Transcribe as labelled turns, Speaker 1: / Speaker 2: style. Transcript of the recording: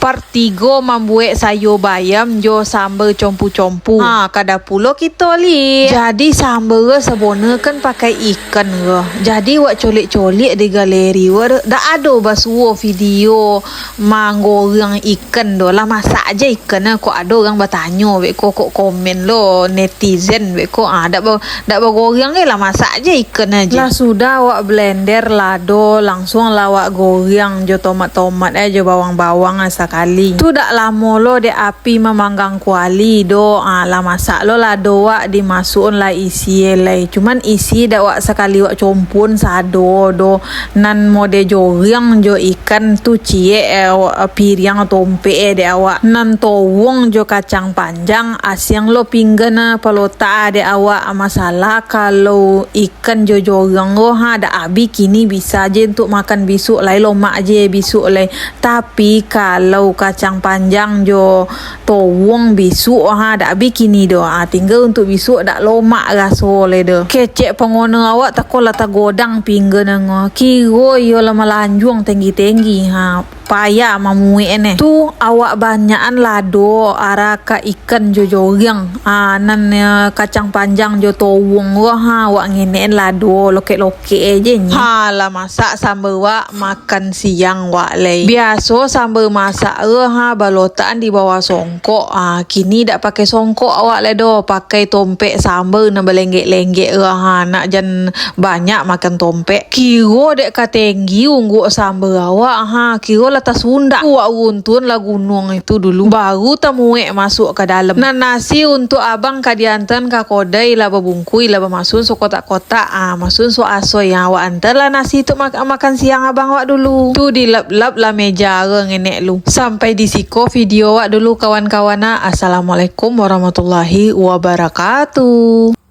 Speaker 1: part 3 membuat sayur bayam jo sambal compu-compu. Kada pulo kita li. Jadi sambal sebenarnya kan pakai ikan ke. Jadi wak colik-colik di galeri dah ada basuo video manggoreng ikan do lah, masak aja ikan kok ada orang bertanya wek kok komen lo netizen wek kok dak goreng lah, masak aja ikan aja lah. Sudah wak blender lado langsung lah wak goreng jo tomat-tomat jo bawang-bawang sekali. Tu dak lama lo de api memanggang kuali do lah masak lo lado wak dimasukkan lah isi lai. Cuman isi dak wak sekali wak compun sado do nan mode joreng jo ikan tu cie piring tompe de awak nan towong jo kacang panjang asyang lo pinggan pelota de awak. Masalah kalau ikan jo joreng lo dak abi kini bisa je untuk makan besok lai lomak je besok lai. Tapi kalau kacang panjang jo towong besok dak abi kini do tinggal untuk besok dak lomak raso le do. Kecek pengguna awak takolah tagodang pinggan ngo kiro yo lah melanjung tinggi-tinggi payah mamui ene tu awak banyakan lado araka ikan jo joreng nan kacang panjang jo towong awak ngene lado lokek-lokek aja ni lah masak sambal wak makan siang wak lay. Biasa sambal masak balotaan di bawah songkok kini dak pakai songkok awak le do pakai tompek sambal na belenggek-lenggek nak jan banyak makan tompek. Kiro dek katenggi ungguk sambal awak kiro atas Sunda wak runtun lah gunung itu dulu baru temuek masuk ke dalam. Nah nasi untuk abang kadiantan ka kodai lah babungkui lah bamasun so kotak-kotak masun so asoy awak antar lah nasi itu makan siang abang wak dulu tu dilap-lap lah meja ngenek lu. Sampai di siko video wak dulu kawan-kawan. Assalamualaikum warahmatullahi wabarakatuh.